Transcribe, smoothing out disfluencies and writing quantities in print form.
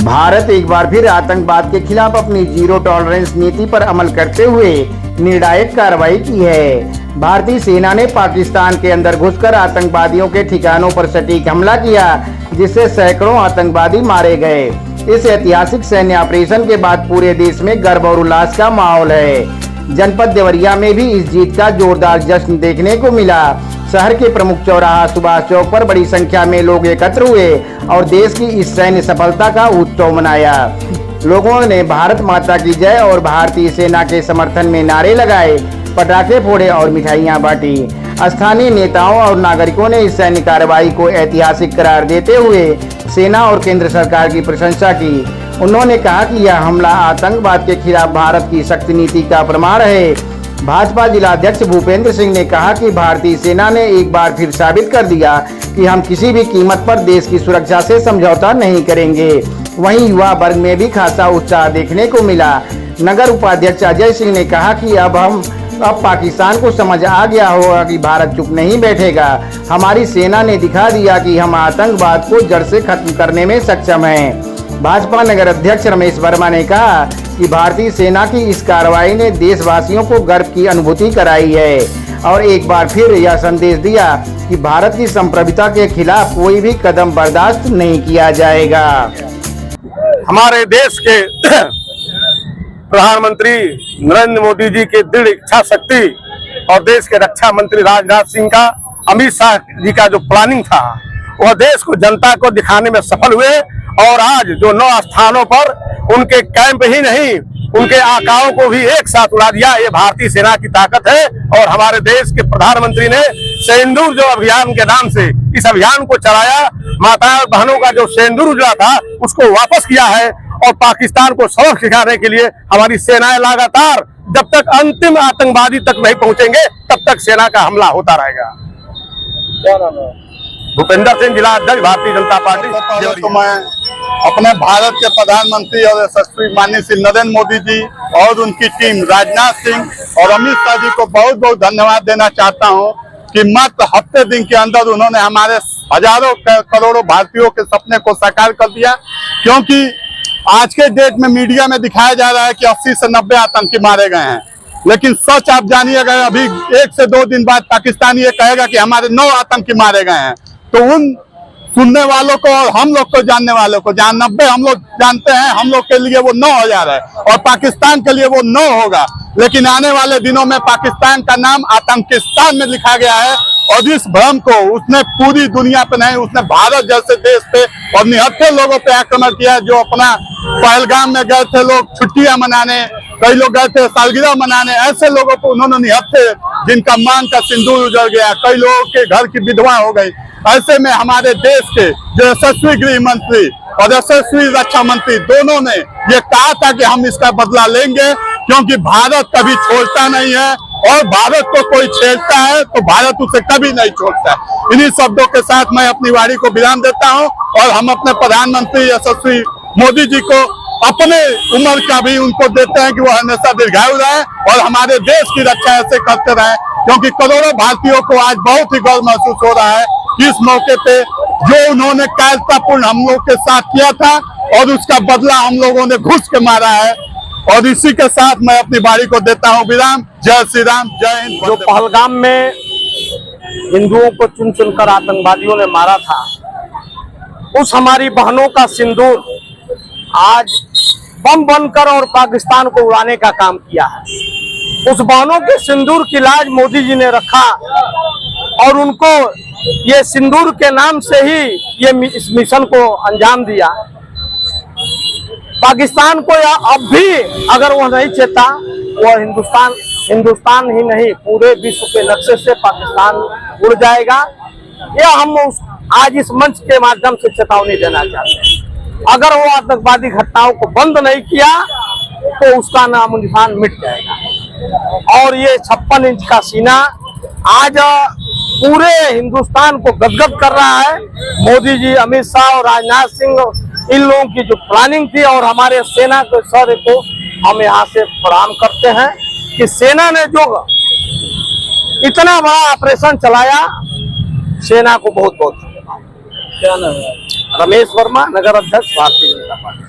भारत एक बार फिर आतंकवाद के खिलाफ अपनी जीरो टॉलरेंस नीति पर अमल करते हुए निर्णायक कार्रवाई की है। भारतीय सेना ने पाकिस्तान के अंदर घुसकर आतंकवादियों के ठिकानों पर सटीक हमला किया, जिससे सैकड़ों आतंकवादी मारे गए। इस ऐतिहासिक सैन्य ऑपरेशन के बाद पूरे देश में गर्व और उल्लास का माहौल है। जनपद देवरिया में भी इस जीत का जोरदार जश्न देखने को मिला। शहर के प्रमुख चौराहा सुभाष चौक पर बड़ी संख्या में लोग एकत्र हुए और देश की इस सैन्य सफलता का उत्सव मनाया। लोगों ने भारत माता की जय और भारतीय सेना के समर्थन में नारे लगाए, पटाखे फोड़े और मिठाइयां बांटी। स्थानीय नेताओं और नागरिकों ने इस सैन्य कार्रवाई को ऐतिहासिक करार देते हुए सेना और केंद्र सरकार की प्रशंसा की। उन्होंने कहा कि यह हमला आतंकवाद के खिलाफ भारत की सख्त नीति का प्रमाण है। भाजपा जिलाध्यक्ष भूपेंद्र सिंह ने कहा कि भारतीय सेना ने एक बार फिर साबित कर दिया कि हम किसी भी कीमत पर देश की सुरक्षा से समझौता नहीं करेंगे। वहीं युवा वर्ग में भी खासा उत्साह देखने को मिला। नगर उपाध्यक्ष अजय सिंह ने कहा कि अब पाकिस्तान को समझ आ गया होगा कि भारत चुप नहीं बैठेगा। हमारी सेना ने दिखा दिया कि हम आतंकवाद को जड़ से खत्म करने में सक्षम हैं। भाजपा नगर अध्यक्ष रमेश वर्मा ने कहा कि भारतीय सेना की इस कार्रवाई ने देशवासियों को गर्व की अनुभूति कराई है और एक बार फिर यह संदेश दिया कि भारत की संप्रभुता के खिलाफ कोई भी कदम बर्दाश्त नहीं किया जाएगा। हमारे देश के प्रधानमंत्री नरेंद्र मोदी जी की दृढ़ इच्छा शक्ति और देश के रक्षा मंत्री राजनाथ सिंह का, अमित शाह जी का जो प्लानिंग था, वह देश को जनता को दिखाने में सफल हुए और आज जो 9 स्थानों पर उनके कैंप ही नहीं, उनके आकाओं को भी एक साथ उड़ा दिया। ये भारतीय सेना की ताकत है। और हमारे देश के प्रधानमंत्री ने सिंदूर जो अभियान के नाम से इस अभियान को चलाया, माता और बहनों का जो सिंदूर उजड़ा था उसको वापस किया है। और पाकिस्तान को सबक सिखाने के लिए हमारी सेनाएं लगातार, जब तक अंतिम आतंकवादी तक नहीं पहुंचेंगे तब तक सेना का हमला होता रहेगा। क्या नाम है? भूपेंद्र सिंह, जिला अध्यक्ष, भारतीय जनता पार्टी। तो मैं अपने भारत के प्रधानमंत्री और यशस्वी माननीय श्री नरेंद्र मोदी जी और उनकी टीम राजनाथ सिंह और अमित शाह जी को बहुत बहुत धन्यवाद देना चाहता हूं कि मात्र हफ्ते दिन के अंदर उन्होंने हमारे हजारों करोड़ों भारतीयों के सपने को साकार कर दिया। क्योंकि आज के डेट में मीडिया में दिखाया जा रहा है कि 80 से 90 आतंकी मारे गए हैं, लेकिन सच आप जानिएगा, अभी 1 से 2 दिन बाद पाकिस्तान ये कहेगा कि हमारे 9 आतंकी मारे गए हैं। तो उन सुनने वालों को और हम लोग को जानने वालों को, जहाँ 90 हम लोग जानते हैं, हम लोग के लिए वो 9,000 है और पाकिस्तान के लिए वो 9 होगा। लेकिन आने वाले दिनों में पाकिस्तान का नाम आतंकिस्तान में लिखा गया है और इस भ्रम को उसने पूरी दुनिया पे नहीं, उसने भारत जैसे देश पे और निहत्थे लोगों पे आक्रमण किया। जो अपना पहलगाम में गए थे लोग छुट्टियां मनाने, कई लोग गए थे सालगिरह मनाने, ऐसे लोगों को उन्होंने निहत्थे, जिनका मांग का सिंदूर उजड़ गया, कई लोगों के घर की विधवा हो गई। ऐसे में हमारे देश के जो यशस्वी गृह मंत्री और यशस्वी रक्षा मंत्री दोनों ने ये कहा था कि हम इसका बदला लेंगे, क्योंकि भारत कभी छोड़ता नहीं है और भारत को कोई छेड़ता है तो भारत उसे कभी नहीं छोड़ता है। इन्हीं शब्दों के साथ मैं अपनी वाणी को विराम देता हूं और हम अपने प्रधानमंत्री यशस्वी मोदी जी को अपने उम्र का भी उनको देते हैं कि वो हमेशा दीर्घायु रहे और हमारे देश की रक्षा ऐसे करते रहे। क्योंकि करोड़ों भारतीयों को आज बहुत ही गर्व महसूस हो रहा है कि इस मौके पे जो उन्होंने कायरतापूर्ण हम लोग के साथ किया था और उसका बदला हम लोगों ने घुस के मारा है। और इसी के साथ मैं अपनी बारी को देता हूं विराम। जय श्री राम, जय हिंद। जो पहलगाम में हिंदुओं को चुन चुनकर आतंकवादियों ने मारा था, उस हमारी बहनों का सिंदूर आज बम बनकर और पाकिस्तान को उड़ाने का काम किया है। उस बहनों के सिंदूर की लाज मोदी जी ने रखा और उनको ये सिंदूर के नाम से ही ये इस मिशन को अंजाम दिया। पाकिस्तान को अब भी अगर वो नहीं चेता, वो हिंदुस्तान ही नहीं पूरे विश्व के नक्शे से पाकिस्तान उड़ जाएगा। यह हम आज इस मंच के माध्यम से चेतावनी देना चाहते हैं। अगर वो आतंकवादी घटनाओं को बंद नहीं किया तो उसका नाम निशान मिट जाएगा। और ये 56 इंच का सीना आज पूरे हिंदुस्तान को गदगद कर रहा है। मोदी जी, अमित शाह और राजनाथ सिंह, इन लोगों की जो प्लानिंग थी और हमारे सेना के सर को हम यहाँ से प्रणाम करते हैं कि सेना ने जो इतना बड़ा ऑपरेशन चलाया, सेना को बहुत बहुत धन्यवाद। क्या नाम है? रमेश वर्मा, नगर अध्यक्ष, भारतीय जनता पार्टी।